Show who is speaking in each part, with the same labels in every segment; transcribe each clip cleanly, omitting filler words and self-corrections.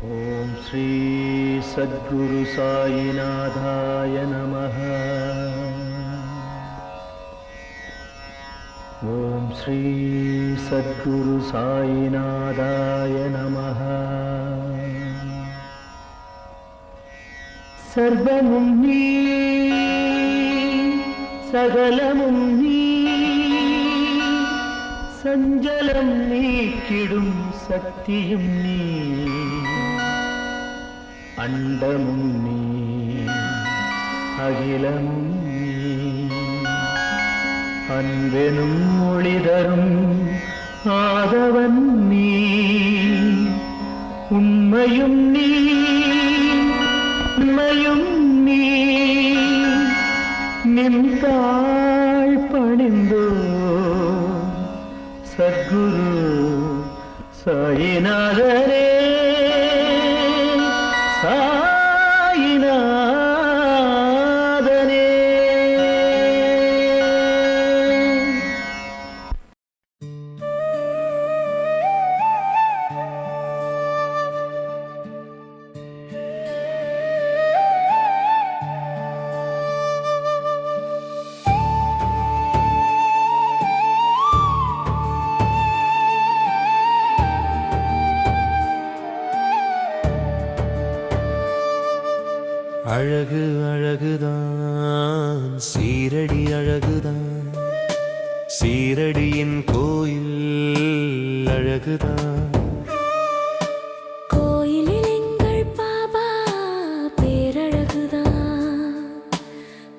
Speaker 1: ஓம் ஸ்ரீ சத்குரு சாயிநாதாய நமः. ஓம் ஸ்ரீ சத்குரு சாயிநாதாய நமः. சர்வமும் நீ, சகலமும் நீ, சஞ்சலம் நீக்கிடும் சக்தியும் நீ, அண்டமும் நீ, அகிலமும் நீ, அன்பெனும் ஒளிதரும் ஆதவன் நீ, உண்மையும் நீ, உண்மையும் நீ, நின்றாள் பணிந்தோ சத்குரு சாயிநாதரே.
Speaker 2: அழகு அழகுதான், சீரடி அழகுதான், சீரடியின் கோயில் அழகுதான்.
Speaker 3: கோயிலில் எங்கள் பாபா பேரழகுதான்,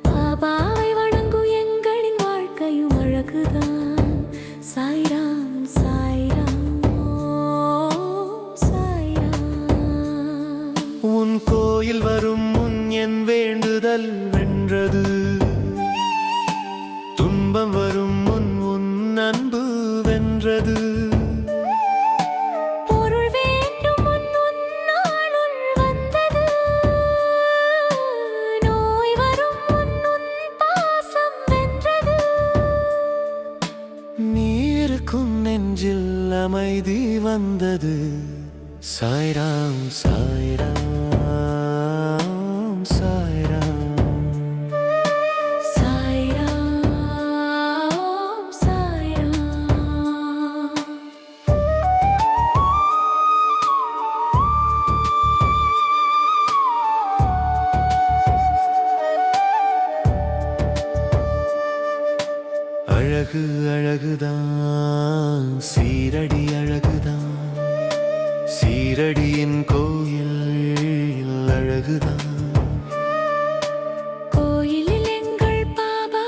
Speaker 3: பாபாவை வணங்கும் எங்களின் வாழ்க்கையும் அழகுதான். சாய்ராம் சாய்ராம் சாய்ராம்.
Speaker 2: உன் கோயில் வரும் என் வேண்டுதல் வென்றது, துன்பம் வரும் முன் உன் அன்பு வென்றது.
Speaker 3: பொருள் வேண்டும் முன் உன்னாளுள் வந்தது, நோய் வரும் முன் உன் பாசம் வென்றது.
Speaker 2: நீருக்கும் நெஞ்சில் அமைதி வந்தது. சாய்ராம் சாய்ராம் அழகு அழகுதான், சீரடி அழகுதான், சீரடியின் கோயில் அழகுதான்.
Speaker 3: கோயிலில் எங்கள் பாபா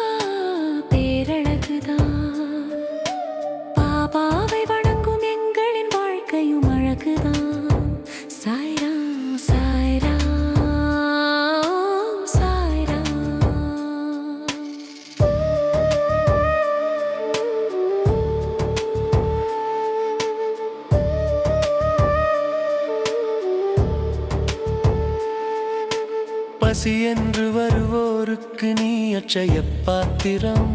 Speaker 3: பேரழகுதான், பாபாவை வணங்கும் எங்களின் வாழ்க்கையும் அழகுதான். சாய்ராம் சாய்ராம் சாய்ராம்.
Speaker 2: பசி என்று வருவோருக்கு நீ அட்சய பாத்திரம்,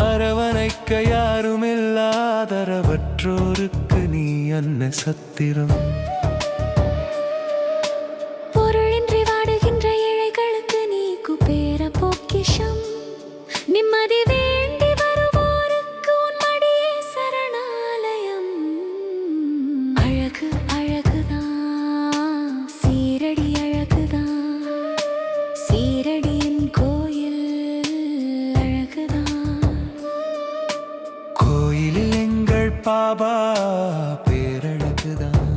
Speaker 2: அரவணைக்க யாருமில்லாதரவற்றோருக்கு நீ அன்ன சத்திரம்.
Speaker 3: பொருளின்றி வாடுகின்ற ஏழைகளுக்கு நீ குபேர பொக்கிஷம், நிம்மதி வேண்டி வருவோருக்கு உன் மடியே சரணாலயம். அழகு அழகுதான், சீரடி அழகுதான், சீரடியின் கோயில் அழகுதான்.
Speaker 2: கோயிலில் எங்கள் பாபா பேரழகுதான்,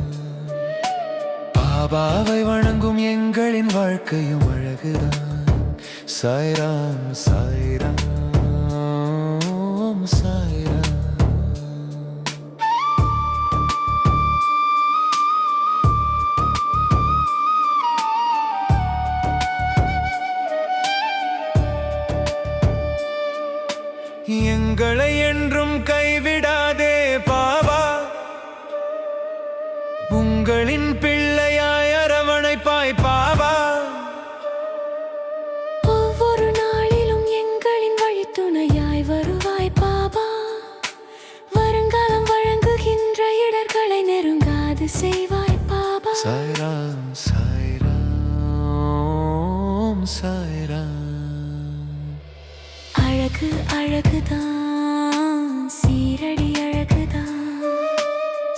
Speaker 2: பாபாவை வணங்கும் எங்களின் வாழ்க்கையும் அழகுதான். சாய்ராம் சாய்ராம் சாய்ராம். எங்களை என்றும் கைவிடாதே பாபா, உங்களின் பிள்ளையாய் அரவணைப்பாய் பாபா.
Speaker 3: ஒவ்வொரு நாளிலும் எங்களின் வழித்துணையாய் வருவாய் பாபா, வருங்காலம் வழங்குகின்ற இடர்களை நெருங்காது செய்வாய் பாபா.
Speaker 2: சாய்ராம் சாய்ராம் சாய்ராம்.
Speaker 3: அழகு அழகுதான், சீரடி அழகுதான்,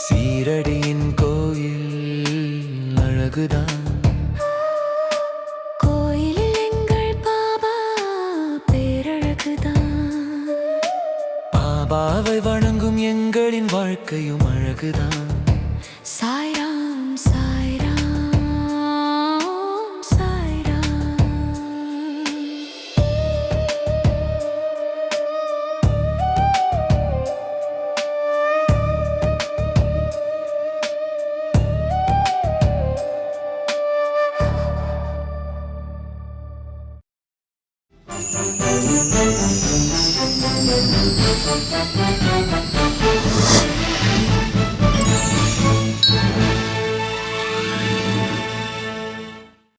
Speaker 2: சீரடியின் கோயில் அழகுதான்.
Speaker 3: கோயிலில் எங்கள் பாபா பேரழகுதான்,
Speaker 2: பாபாவை வணங்கும் எங்களின் வாழ்க்கையும் அழகுதான்.
Speaker 3: சாய்